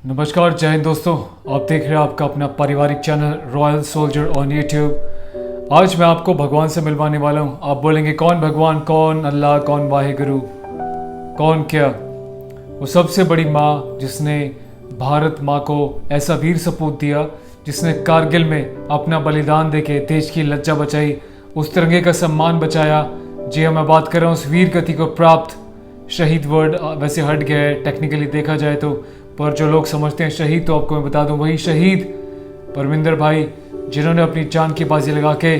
नमस्कार, जय हिंद दोस्तों। आप देख रहे हैं आपका अपना पारिवारिक channel royal soldier on YouTube. आज मैं आपको भगवान से मिलवाने वाला हूँ। आप बोलेंगे कौन भगवान, कौन अल्लाह, कौन वाहिगुरु, कौन क्या? वो सबसे बड़ी माँ जिसने भारत माँ को ऐसा वीर सपूत दिया, जिसने कारगिल में अपना बलिदान देके देश की लज्जा बचाई, उस तिरंगे का सम्मान बचाया। जी हाँ, मैं बात कर रहा हूँ उस वीर गति को प्राप्त, शहीद वर्ड वैसे हट गया है टेक्निकली देखा जाए तो, पर जो लोग समझते हैं शहीद, तो आपको मैं बता दूं वही शहीद परमिंदर भाई, जिन्होंने अपनी जान की बाजी लगा के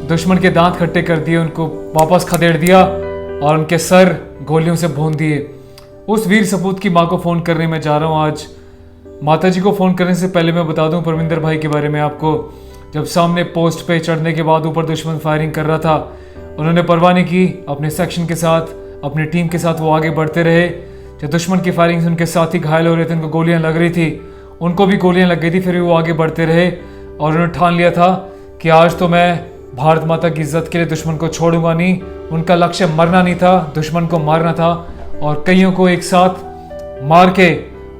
दुश्मन के दांत खट्टे कर दिए, उनको वापस खदेड़ दिया और उनके सर गोलियों से भून दिए। उस वीर सपूत की माँ को फ़ोन करने में जा रहा हूँ आज। माता जी को फ़ोन करने से पहले मैं बता दूं परमिंदर भाई के बारे में आपको। जब सामने पोस्ट पे चढ़ने के बाद ऊपर दुश्मन फायरिंग कर रहा था, उन्होंने परवाह नहीं की। अपने सेक्शन के साथ, अपनी टीम के साथ वो आगे बढ़ते रहे। जब दुश्मन की फायरिंग से उनके साथी घायल हो रहे थे, उनको गोलियां लग रही थी, उनको भी गोलियां लग गई थी, फिर भी वो आगे बढ़ते रहे और उन्होंने ठान लिया था कि आज तो मैं भारत माता की इज्जत के लिए दुश्मन को छोड़ूंगा नहीं। उनका लक्ष्य मरना नहीं था, दुश्मन को मारना था। और कईयों को एक साथ मार के,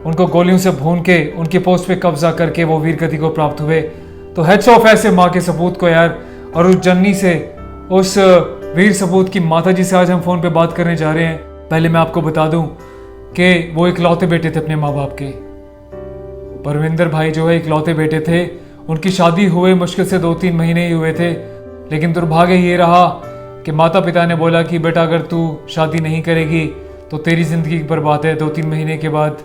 उनको गोलियों से भून के, उनकी पोस्ट पे कब्जा करके वो वीर गति को प्राप्त हुए। तो हेड्स ऑफ ऐसे माँ के सपूत को यार। और उस जननी से, उस वीर सपूत की माता जी से आज हम फोन पे बात करने जा रहे हैं। पहले मैं आपको बता दूं कि वो इकलौते बेटे थे अपने माँ बाप के। परविंदर भाई जो है इकलौते बेटे थे। उनकी शादी हुए मुश्किल से 2-3 महीने ही हुए थे, लेकिन दुर्भाग्य ये रहा कि माता पिता ने बोला कि बेटा अगर तू शादी नहीं करेगी तो तेरी ज़िंदगी बर्बाद है। 2-3 महीने के बाद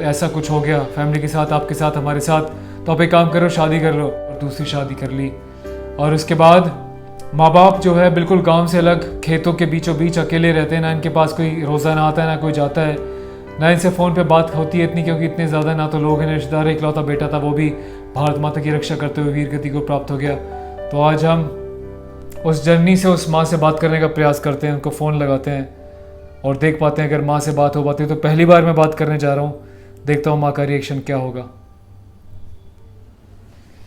ऐसा कुछ हो गया फैमिली के साथ, आपके साथ, हमारे साथ, तो आप एक काम करो, शादी कर लो। और दूसरी शादी कर ली। और उसके बाद माँ बाप जो है बिल्कुल गांव से अलग, खेतों के बीचों बीच अकेले रहते हैं। ना इनके पास कोई रोज़ाना आता है, ना कोई जाता है, ना इनसे फ़ोन पे बात होती है इतनी, क्योंकि इतने ज़्यादा ना तो लोग हैं, रिश्तेदार। इकलौता बेटा था, वो भी भारत माता की रक्षा करते हुए वीर गति को प्राप्त हो गया। तो आज हम उस जर्नी से, उस माँ से बात करने का प्रयास करते हैं, उनको फ़ोन लगाते हैं और देख पाते हैं अगर माँ से बात हो पाती है। तो पहली बार मैं बात करने जा रहा हूँ, देखता हूँ माँ का रिएक्शन क्या होगा।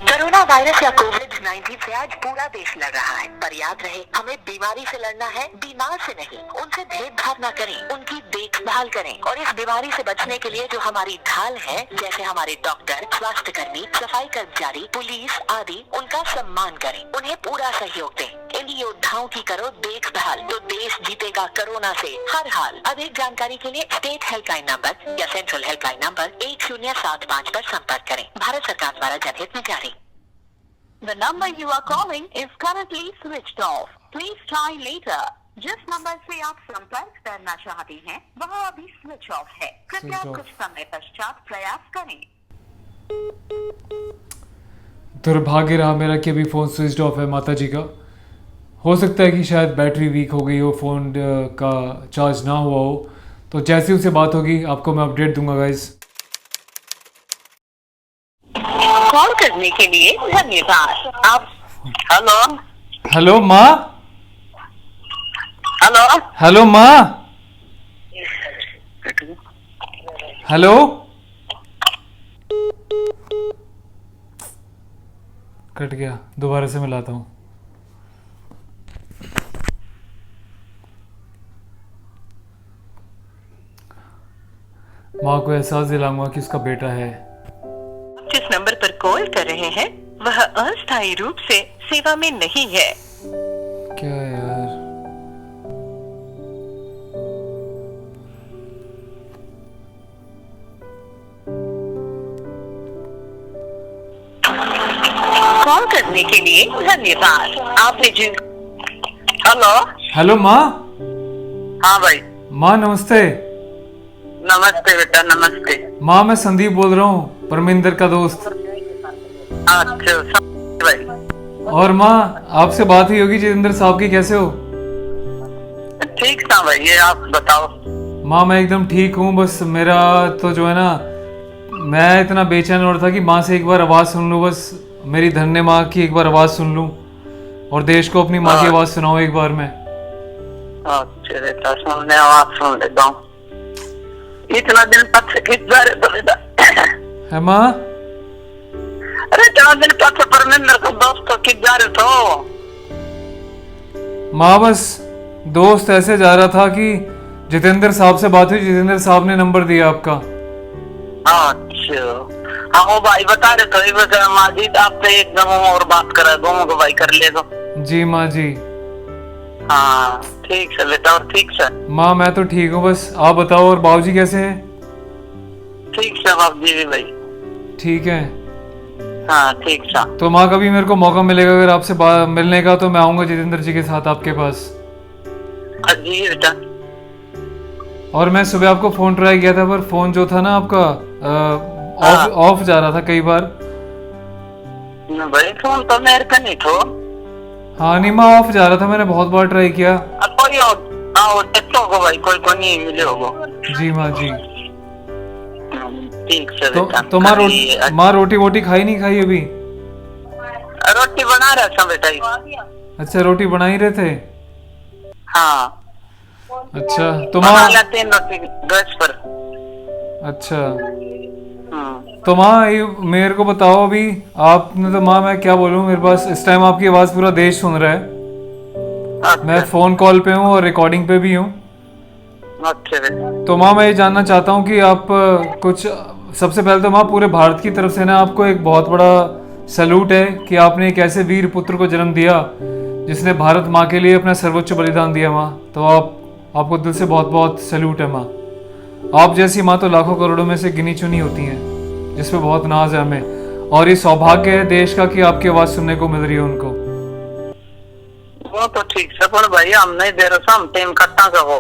कोरोना वायरस या कोविड-19 से आज पूरा देश लड़ रहा है, पर याद रहे हमें बीमारी से लड़ना है, बीमार से नहीं। उनसे भेदभाव न करें, उनकी देखभाल करें और इस बीमारी से बचने के लिए जो हमारी ढाल है, जैसे हमारे डॉक्टर, स्वास्थ्य कर्मी, सफाई कर्मचारी, पुलिस आदि, उनका सम्मान करें, उन्हें पूरा सहयोग दें। इन योद्धाओं की करो देखभाल, तो देश जीतेगा कोरोना से हर हाल। अधिक जानकारी के लिए स्टेट हेल्पलाइन नंबर या सेंट्रल हेल्पलाइन नंबर 1075 पर संपर्क करें। भारत सरकार द्वारा जनहित में जारी। The number you are calling is currently switched off. Please try later. जिस नंबर से आप संपर्क करना चाहते हैं वह अभी स्विच ऑफ है। कृपया कुछ समय पश्चात प्रयास करें। दुर्भाग्य रहा मेरा कि अभी फ़ोन स्विच ऑफ है माता जी का। हो सकता है कि शायद बैटरी वीक हो गई हो, फ़ोन का चार्ज ना हुआ हो। तो जैसे उनसे बात होगी आपको मैं अपडेट दूंगा गाइज। कॉल करने के लिए धन्यवाद। आप हेलो माँ। हेलो माँ। हेलो। कट गया, दोबारा से मिलाता हूँ। माँ को एहसास दिलाऊंगा कि उसका बेटा है। जिस नंबर पर कॉल कर रहे हैं वह अस्थायी रूप से सेवा में नहीं है। क्या यार, कॉल करने के लिए धन्यवाद। आपने जिन हेलो माँ। हाँ भाई, माँ नमस्ते। नमस्ते बेटा, नमस्ते। माँ मैं संदीप बोल रहा हूँ, परमिंदर का दोस्त। अच्छा भाई। और माँ आपसे बात हुई होगी जितेंद्र साहब की, कैसे हो? ठीक था भाई, ये आप बताओ। माँ मैं एकदम ठीक हूँ, बस मेरा तो जो है ना, मैं इतना बेचैन हो रहा था कि माँ से एक बार आवाज़ सुन लूँ, बस मेरी धन्य माँ की एक बार आवाज़ सुन लूँ और देश को अपनी माँ की आवाज़ सुनाऊँ एक बार मैं। अच्छा बेटा, सुनने आवाज सुन लेता हूँ। इतना दिन तक से किस जा रहे तो बेटा? है माँ? अरे इतना दिन तक से परमिंदर को दोस्त किस जा रहे तो? माँ बस दोस्त ऐसे जा रहा था कि जितेंद्र साहब से बात हुई, जितेंद्र साहब ने नंबर दिया आपका। अच्छा हाँ वो भाई बता रहे थे माजिद आपसे एकदम और बात करा दोनों को भाई कर ले तो। जी माँ जी। हाँ ठीक है बेटा और ठीक है माँ मैं तो ठीक हूँ, बस आप बताओ और बाबूजी कैसे हैं? ठीक है बाप जी भी भाई ठीक है। हाँ ठीक है। तो माँ कभी मेरे को मौका मिलेगा अगर आपसे मिलने का तो मैं आऊँगा जितेंद्र जी के साथ आपके पास। जी बेटा। और मैं सुबह आपको फोन ट्राई किया था पर फोन जो था ना आपका ऑफ जा रहा था कई बार। भाई फोन तो मेरे का नहीं थो। हाँ नहीं माँ ऑफ जा रहा था, मैंने बहुत बार ट्राई किया। कोई और देखो को भाई कोई को नहीं मिले होगो। जी माँ जी। ठीक है बेटा। तो माँ रोटी वोटी खाई नहीं खाई अभी? रोटी बना रहा था बेटा। अच्छा रोटी बना ही रहे थे। हाँ अच्छा तो बना माँ लेते हैं रोटी गैस पर। अच्छा तो माँ ये मेरे को बताओ अभी आपने तो माँ मैं क्या बोलूँ, मेरे पास इस टाइम आपकी आवाज़ पूरा देश सुन रहा है। मैं फोन कॉल पे हूँ और रिकॉर्डिंग पे भी हूँ। अच्छा बेटा। तो माँ मैं ये जानना चाहता हूँ कि आप कुछ सबसे पहले तो माँ पूरे भारत की तरफ से ना आपको एक बहुत बड़ा सैल्यूट है कि आपने एक ऐसे वीर पुत्र को जन्म दिया जिसने भारत माँ के लिए अपना सर्वोच्च बलिदान दिया माँ। तो आपको दिल से बहुत बहुत सैल्यूट है माँ। आप जैसी माँ तो लाखों करोड़ों में से गिनी चुनी होती हैं जिस पे बहुत नाज है हमें, और ये सौभाग्य है देश का कि आपकी आवाज़ सुनने को मिल रही है उनको। वो तो ठीक है पर भाई हम नहीं दे रहे हम टीम कट्टा का हो।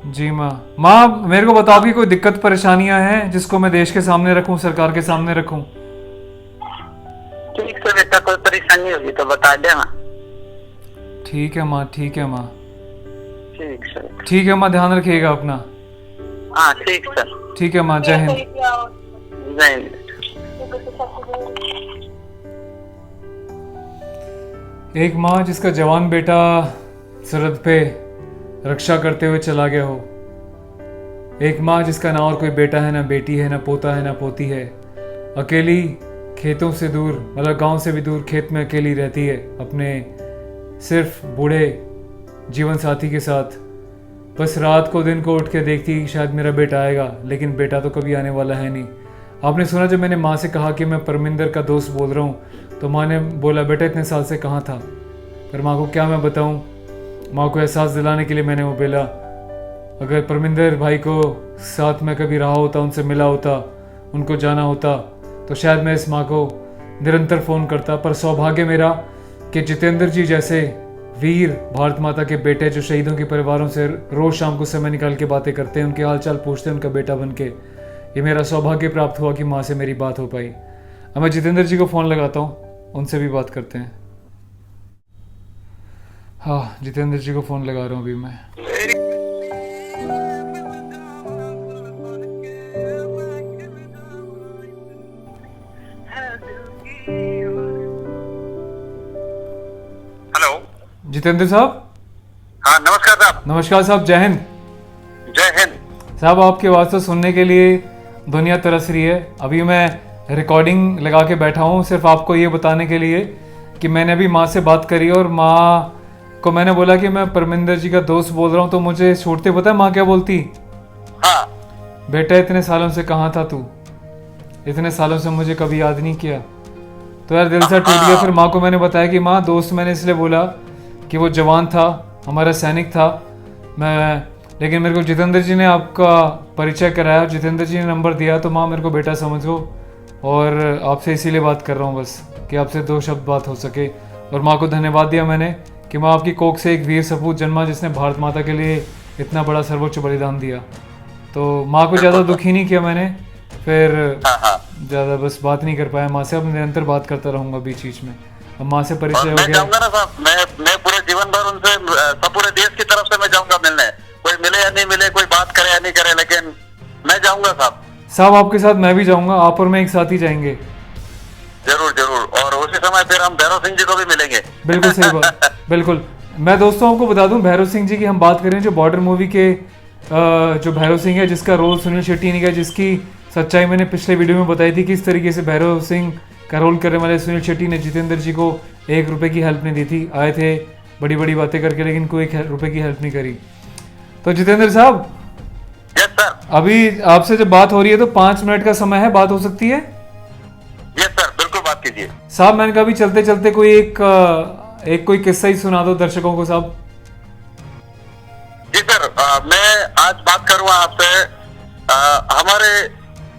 जी माँ मेरे को बताओ कि कोई दिक्कत परेशानियां हैं जिसको मैं देश के सामने रखूं, सरकार के सामने रखूं? ठीक है बेटा कोई परेशानी होगी तो बता देना। ठीक है माँ ठीक है माँ। ठीक है ठीक है माँ ध्यान रखिएगा अपना। हाँ ठीक है। ठीक है माँ जय हिंद। जय हिंद। एक माँ जिसका जवान बेटा सरहद पे रक्षा करते हुए चला गया हो, एक माँ जिसका ना और कोई बेटा है ना बेटी है ना पोता है ना पोती है, अकेली खेतों से दूर मतलब गांव से भी दूर खेत में अकेली रहती है अपने सिर्फ बूढ़े जीवन साथी के साथ। बस रात को दिन को उठ के देखती शायद मेरा बेटा आएगा, लेकिन बेटा तो कभी आने वाला है नहीं। आपने सुना जब मैंने माँ से कहा कि मैं परमिंदर का दोस्त बोल रहा हूँ तो माँ ने बोला बेटा इतने साल से कहाँ था। पर माँ को क्या मैं बताऊँ, माँ को एहसास दिलाने के लिए मैंने वो बोला अगर परमिंदर भाई को साथ में कभी रहा होता, उनसे मिला होता, उनको जाना होता तो शायद मैं इस माँ को निरंतर फ़ोन करता। पर सौभाग्य मेरा कि जितेंद्र जी जैसे वीर भारत माता के बेटे जो शहीदों के परिवारों से रोज़ शाम को समय निकाल के बातें करते हैं, उनके हाल चाल पूछते हैं उनका बेटा बन के, ये मेरा सौभाग्य प्राप्त हुआ कि माँ से मेरी बात हो पाई। अब मैं जितेंद्र जी को फ़ोन लगाता हूँ, उनसे भी बात करते हैं। हाँ जितेंद्र जी को फ़ोन लगा रहा हूँ अभी मैं। हेलो जितेंद्र साहब। हाँ नमस्कार साहब। नमस्कार साहब जय हिंद। जय हिंद साहब आपकी आवाज़ तो सुनने के लिए दुनिया तरस रही है। अभी मैं रिकॉर्डिंग लगा के बैठा हूँ सिर्फ आपको ये बताने के लिए कि मैंने अभी माँ से बात करी और माँ को मैंने बोला कि मैं परमिंदर जी का दोस्त बोल रहा हूँ, तो मुझे छोड़ते पता है माँ क्या बोलती? हाँ बेटा इतने सालों से कहाँ था तू, इतने सालों से मुझे कभी याद नहीं किया। तो यार दिल सा टूट गया। फिर माँ को मैंने बताया कि माँ दोस्त मैंने इसलिए बोला कि वो जवान था, हमारा सैनिक था मैं, लेकिन मेरे को जितेंद्र जी ने आपका परिचय कराया, जितेंद्र जी ने नंबर दिया तो माँ मेरे को बेटा समझो और आपसे इसीलिए बात कर रहा हूँ बस कि आपसे दो शब्द बात हो सके। और माँ को धन्यवाद दिया मैंने कि माँ आपकी कोख से एक वीर सपूत जन्मा जिसने भारत माता के लिए इतना बड़ा सर्वोच्च बलिदान दिया। तो माँ को ज़्यादा दुखी नहीं किया मैंने, फिर ज़्यादा बस बात नहीं कर पाया माँ से। अब निरंतर बात करता रहूँगा बीच बीच में। अब माँ से परिचय हो मैं गया। जाऊंगा ना साहब, मैं पूरे जीवन भर उनसे सब पूरे देश की तरफ से मैं जाऊंगा मिलने, कोई मिले या नहीं मिले, कोई बात करे या नहीं करे, लेकिन मैं जाऊंगा साहब। साहब आपके साथ मैं भी जाऊंगा, आप और मैं एक साथ ही जाएंगे। जरूर जरूर, और उसी समय फिर हम भैरव सिंह जी को भी मिलेंगे। बिल्कुल सही बात, बिल्कुल। मैं दोस्तों आपको बता दूं भैरव सिंह जी की हम बात करें जो बॉर्डर मूवी के जो भैरव सिंह है जिसका रोल सुनील शेट्टी ने किया, जिसकी सच्चाई मैंने पिछले वीडियो में बताई थी किस तरीके से भैरव सिंह का रोल करने वाले सुनील शेट्टी ने जितेंद्र जी को 1 रुपये की हेल्प नहीं दी थी। आए थे बड़ी बड़ी बातें करके लेकिन कोई 1 रुपये की हेल्प नहीं करी। तो जितेंद्र साहब यस सर। अभी आपसे जब बात हो रही है तो 5 मिनट का समय है, बात हो सकती है? यस सर, बिल्कुल बात कीजिए। साहब मैंने कहा अभी चलते चलते कोई एक कोई किस्सा ही सुना दो दर्शकों को साहब। जी सर, मैं आज बात करूंगा आपसे हमारे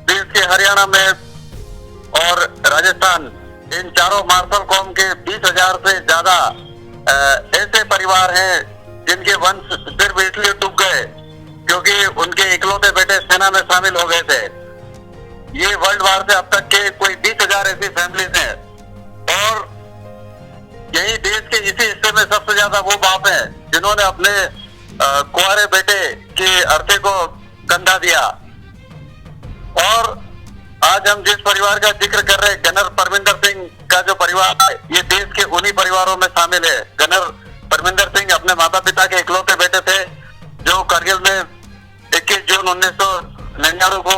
देश के हरियाणा में और राजस्थान, इन चारों मार्शल कौम के 20,000 से ज्यादा ऐसे परिवार हैं जिनके वंश सिर्फ इसलिए डूब गए क्योंकि उनके इकलौते बेटे सेना में शामिल हो गए थे। ये वर्ल्ड वार से अब तक के कोई 20,000 ऐसी फैमिलीज हैं और यही देश के इसी हिस्से में सबसे ज्यादा वो बाप हैं जिन्होंने अपने कुंवारे बेटे के अर्थी को कंधा दिया। और आज हम जिस परिवार का जिक्र कर रहे हैं, गनर परमिंदर सिंह का जो परिवार है, ये देश के उन्हीं परिवारों में शामिल है। गनर परमिंदर सिंह अपने माता पिता के इकलौते बेटे थे जो करगिल में 21 जून 1999 को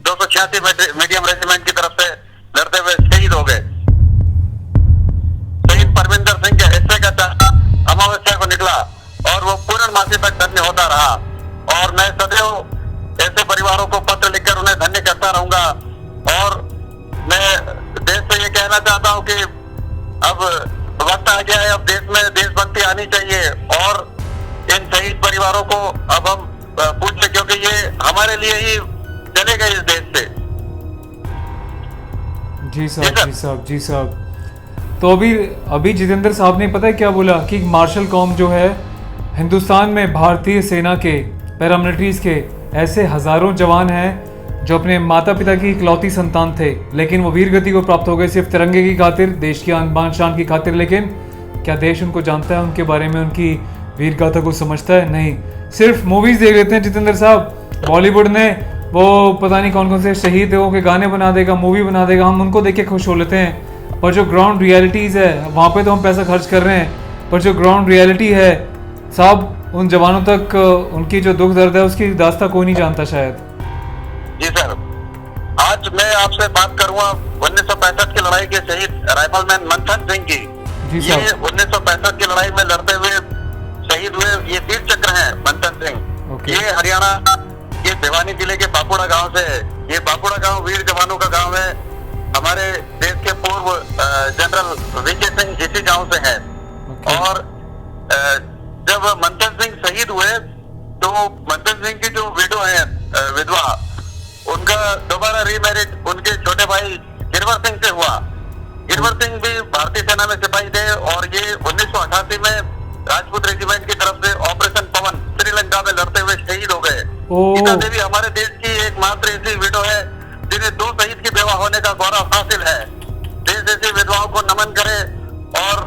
286 मीडियम रेजिमेंट की तरफ से लड़ते हुए शहीद हो गए। शहीद परमिंदर सिंह के हिस्से का चांद अमावस्या को निकला और वो पूर्णमासी तक धन्य होता रहा। और मैं सदैव ऐसे परिवारों को पत्र लिखकर उन्हें धन्य करता रहूंगा। और मैं देश से ये कहना चाहता हूँ कि अब वक्त आ गया है, अब देश में देशभक्ति आनी चाहिए और इन शहीद परिवारों को अब हम पूछे, क्योंकि ये हमारे लिए ही चले गए इस देश से। जी साहब, जी साहब, जी साहब। तो अभी जितेंद्र साहब ने पता है क्या बोला कि मार्शल कौम जो है हिंदुस्तान में भारतीय सेना के पैरामिलिट्रीज के ऐसे हजारों जवान हैं जो अपने माता पिता की इकलौती संतान थे, लेकिन वो वीर गति को प्राप्त हो गए सिर्फ तिरंगे की खातिर, देश की आन शान की खातिर। लेकिन क्या देश उनको जानता है, उनके बारे में, उनकी वीर गाथा को समझता है? नहीं, सिर्फ मूवीज देख लेते हैं जितेंद्र साहब। बॉलीवुड ने वो पता नहीं कौन कौन से शहीदों के गाने बना देगा, मूवी बना देगा, हम उनको देख के खुश हो लेते हैं। पर जो ग्राउंड रियलिटीज़ है वहाँ पे तो हम पैसा खर्च कर रहे हैं, पर जो ग्राउंड रियलिटी है साहब, उन जवानों तक उनकी जो दुख दर्द है उसकी दास्तां कोई नहीं जानता शायद। जी सर, आज मैं आपसे बात करूंगा 1965 की लड़ाई के शहीद राइफलमैन मंथन सिंह की। जी ये साहब। 1965 की लड़ाई में लड़ते हुए शहीद हुए ये वीर चक्र हैं मंथन सिंह। ओके। ये हरियाणा के भिवानी जिले के बापुड़ा गांव से है। ये बापुड़ा गांव वीर जवानों का गांव है। हमारे देश के पूर्व जनरल वीके सिंह इसी गांव से हैं। ओके। और जब मंथन सिंह शहीद हुए तो मंथन सिंह की जो विडो है, विधवा, उनका दोबारा रीमैरिज उनके छोटे भाई गिरवर सिंह से हुआ। गिरवर सिंह भी भारतीय सेना में सिपाही थे और ये 1988 में राजपूत रेजिमेंट की तरफ से ऑपरेशन पवन श्रीलंका में लड़ते हुए शहीद हो गए। गीता देवी हमारे देश की एकमात्र ऐसी विडो है जिन्हें 2 शहीद की बेवा होने का गौरव हासिल है। देश ऐसी विधवाओं को नमन करे और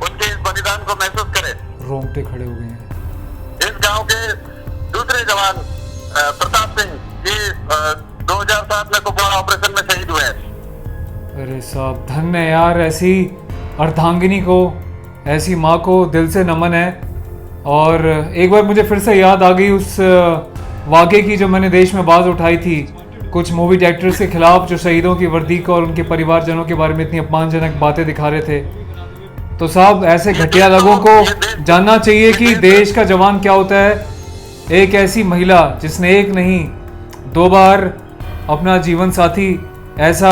उनके इस बलिदान को महसूस करे। रोंगटे खड़े हो गए हैं। इस गांव के दूसरे जवान प्रताप सिंह जी 2007 में कुपवाड़ा ऑपरेशन में शहीद हुए। अरे साहब, धन्य है यार, ऐसी अर्धांगिनी को, ऐसी माँ को दिल से नमन है। और एक बार मुझे फिर से याद आ गई उस वाक़े की जो मैंने देश में बात उठाई थी, कुछ मूवी डायरेक्टर्स के खिलाफ जो शहीदों की वर्दी को और उनके परिवारजनों के बारे में इतनी अपमानजनक बातें दिखा रहे थे। तो साहब, ऐसे घटिया लोगों को जानना चाहिए कि देश का जवान क्या होता है। एक ऐसी महिला जिसने एक नहीं 2 बार अपना जीवन साथी ऐसा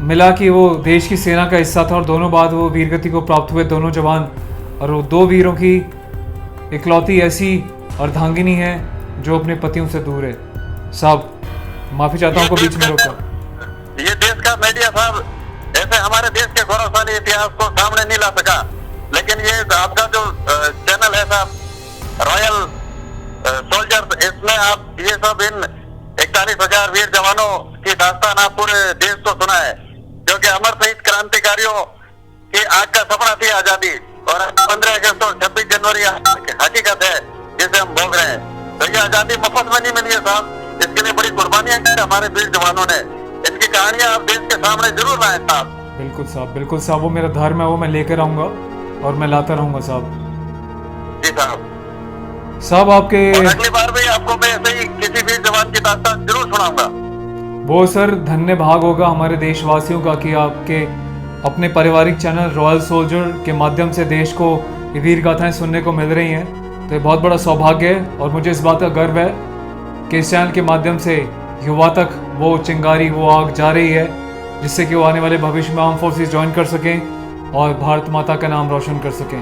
मिला कि वो देश की सेना का हिस्सा था और दोनों बाद वो वीरगति को प्राप्त हुए दोनों जवान, और वो 2 वीरों की इकलौती ऐसी अर्धांगिनी है जो अपने पतियों से दूर है। साहब, माफी चाहता हूँ बीच में रोका। ये देश का मीडिया साहब ऐसे हमारे देश के गौरवशाली इतिहास को सामने नहीं ला सका, लेकिन ये आपका जो चैनल है साहब, रॉयल सोल्जर्स, इसमें आप ये सब इन 41,000 वीर जवानों की दास्तान आप पूरे देश को सुना है, जो कि अमर शहीद क्रांतिकारियों की आग का सपना थी आजादी, और 15 अगस्त और 26 जनवरी हकीकत है जिसे हम भोग रहे हैं। तो ये आजादी मुफ्त में नहीं मिली है साहब, इसके लिए बड़ी कुर्बानियां की हमारे वीर जवानों ने। इनकी कहानियां आप देश के सामने जरूर लाएं साहब। बिल्कुल साहब, बिल्कुल साहब, वो मेरा धर्म है, वो मैं लेकर आऊंगा और मैं लाता रहूंगा साहब। जी साहब। साहब आपके और अगली बार भी आपको मैं ऐसे ही किसी वीर जवान की दास्तान जरूर सुनाऊंगा। वो सर धन्य भाग होगा हमारे देशवासियों का कि आपके अपने पारिवारिक चैनल रॉयल सोल्जर के माध्यम से देश को ये वीर गाथाएं सुनने को मिल रही हैं। तो ये बहुत बड़ा सौभाग्य है और मुझे इस बात का गर्व है कि इस चैनल के माध्यम से युवा तक वो चिंगारी, वो आग जा रही है, जिससे कि वो आने वाले भविष्य में आर्म फोर्सेस ज्वाइन कर सकें और भारत माता का नाम रोशन कर सकें।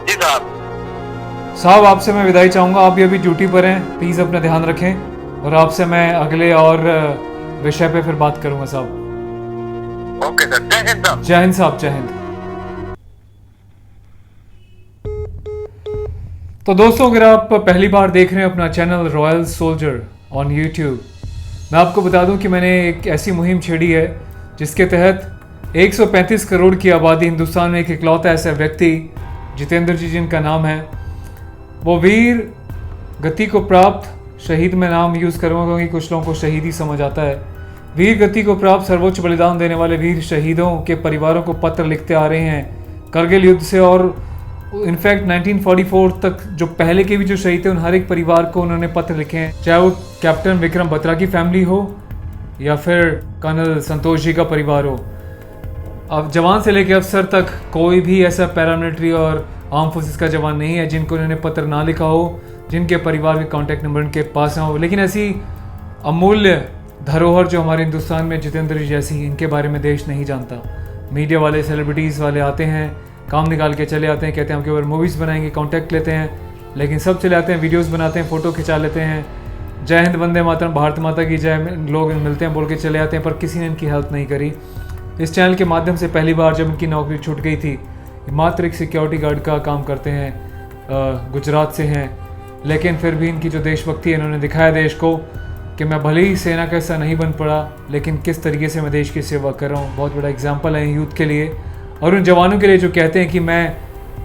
जी साहब, आपसे मैं विदाई चाहूँगा। आप भी अभी ड्यूटी पर हैं, प्लीज़ अपना ध्यान रखें और आपसे मैं अगले और विषय पे फिर बात करूँगा साहब। ओके सर, जय हिंद साहब। जय हिंद साहब, जय हिंद। तो दोस्तों, अगर आप पहली बार देख रहे हैं अपना channel royal soldier on YouTube, मैं आपको बता दूं कि मैंने एक ऐसी मुहिम छेड़ी है जिसके तहत 135 करोड़ की आबादी हिंदुस्तान में एक इकलौता ऐसा व्यक्ति, जितेंद्र जी जिनका नाम है, वो वीर गति को प्राप्त, शहीद में नाम यूज़ करूँगा क्योंकि कुछ लोगों को शहीद ही समझ आता है, वीर गति को प्राप्त सर्वोच्च बलिदान देने वाले वीर शहीदों के परिवारों को पत्र लिखते आ रहे हैं करगिल युद्ध से। और इनफैक्ट 1944 तक जो पहले के भी जो शहीद थे उन हर एक परिवार को उन्होंने पत्र लिखे हैं, चाहे वो कैप्टन विक्रम बत्रा की फैमिली हो या फिर कर्नल संतोष जी का परिवार हो। अब जवान से लेकर अफसर तक कोई भी ऐसा पैरामिलिट्री और आर्म फोर्सेस का जवान नहीं है जिनको उन्होंने पत्र ना लिखा हो, जिनके परिवार के कॉन्टैक्ट नंबर उनके पास ना हो। लेकिन ऐसी अमूल्य धरोहर जो हमारे हिंदुस्तान में जितेंद्र जी जैसी, इनके बारे में देश नहीं जानता। मीडिया वाले, सेलिब्रिटीज़ वाले आते हैं, काम निकाल के चले आते हैं, कहते हैं हम केवल मूवीज़ बनाएंगे, कॉन्टैक्ट लेते हैं, लेकिन सब चले आते हैं, वीडियोस बनाते हैं, फ़ोटो खिंचा लेते हैं, जय हिंद, वंदे मातरम, भारत माता की जय, लोग मिलते हैं, बोल के चले आते हैं, पर किसी ने इनकी हेल्प नहीं करी। इस चैनल के माध्यम से पहली बार जब इनकी नौकरी छूट गई थी, मात्र एक सिक्योरिटी गार्ड का काम करते हैं, गुजरात से हैं, लेकिन फिर भी इनकी जो देशभक्ति है, इन्होंने दिखाया देश को कि मैं भले ही सेना का हिस्सा नहीं बन पड़ा, लेकिन किस तरीके से मैं देश की सेवा कर रहा हूँ। बहुत बड़ा एग्जाम्पल है यूथ के लिए और उन जवानों के लिए जो कहते हैं कि मैं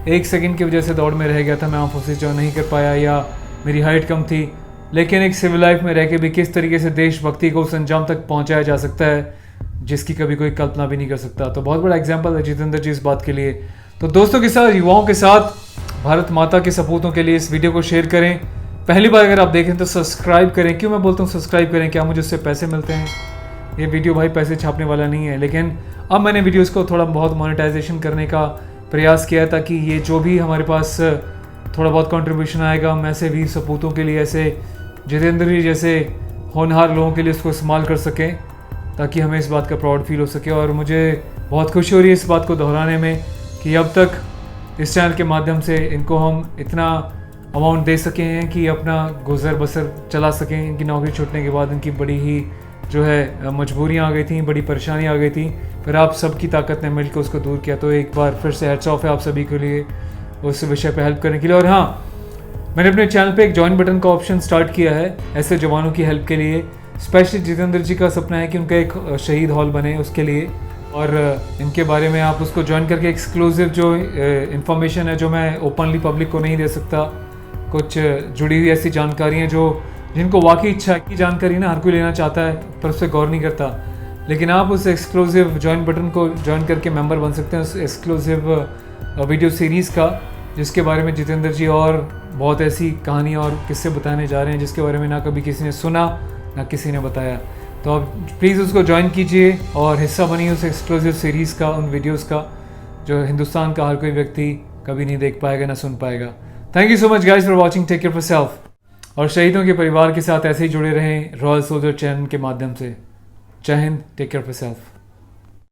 1 सेकंड की वजह से दौड़ में रह गया था, मैं आर्म फोर्सेस ज्वाइन नहीं कर पाया या मेरी हाइट कम थी, लेकिन एक सिविल लाइफ में रह के भी किस तरीके से देशभक्ति को उस अंजाम तक पहुंचाया जा सकता है जिसकी कभी कोई कल्पना भी नहीं कर सकता। तो बहुत बड़ा एग्जाम्पल है जितेंद्र जी इस बात के लिए। तो दोस्तों के साथ, युवाओं के साथ, भारत माता के सपूतों के लिए इस वीडियो को शेयर करें। पहली बार अगर आप देखें तो सब्सक्राइब करें। क्यों मैं बोलता हूँ सब्सक्राइब करें? क्या मुझे उससे पैसे मिलते हैं? ये वीडियो भाई पैसे छापने वाला नहीं है, लेकिन अब मैंने वीडियोस को थोड़ा बहुत मोनेटाइजेशन करने का प्रयास किया ताकि ये जो भी हमारे पास थोड़ा बहुत कंट्रीब्यूशन आएगा, हम ऐसे वीर सपूतों के लिए, ऐसे जितेंद्र जी जैसे होनहार लोगों के लिए उसको इस्तेमाल कर सकें ताकि हमें इस बात का प्राउड फील हो सके। और मुझे बहुत खुशी हो रही है इस बात को दोहराने में कि अब तक इस चैनल के माध्यम से इनको हम इतना अमाउंट दे सके हैं कि अपना गुजर बसर चला सकें। इनकी नौकरी छूटने के बाद इनकी बड़ी ही जो है मजबूरियां आ गई थी, बड़ी परेशानी आ गई थी, फिर आप सबकी ताकत ने मिलकर उसको दूर किया। तो एक बार फिर से हैट्स ऑफ है आप सभी के लिए उस विषय पे हेल्प करने के लिए। और हाँ, मैंने अपने चैनल पे एक ज्वाइन बटन का ऑप्शन स्टार्ट किया है ऐसे जवानों की हेल्प के लिए। स्पेशली जितेंद्र जी का सपना है कि उनका एक शहीद हॉल बने, उसके लिए, और इनके बारे में आप उसको ज्वाइन करके एक्सक्लूसिव जो इन्फॉर्मेशन है जो मैं ओपनली पब्लिक को नहीं दे सकता, कुछ जुड़ी हुई ऐसी जानकारियाँ जो जिनको वाकई इच्छा की जानकारी ना हर कोई लेना चाहता है पर उस पर गौर नहीं करता, लेकिन आप उस एक्सक्लूसिव ज्वाइन बटन को ज्वाइन करके मेंबर बन सकते हैं उस एक्सक्लूसिव वीडियो सीरीज़ का, जिसके बारे में जितेंद्र जी और बहुत ऐसी कहानी और किस्से बताने जा रहे हैं जिसके बारे में ना कभी किसी ने सुना ना किसी ने बताया। तो आप प्लीज़ उसको ज्वाइन कीजिए और हिस्सा बनिए उस एक्सक्लूसिव सीरीज़ का, उन वीडियोज़ का जो हिंदुस्तान का हर कोई व्यक्ति कभी नहीं देख पाएगा ना सुन पाएगा। Thank you so much guys for watching. Take care for self और शहीदों के परिवार के साथ ऐसे ही जुड़े रहें रॉयल सोल्जर चैनल के माध्यम से। जय Hind, take care for self.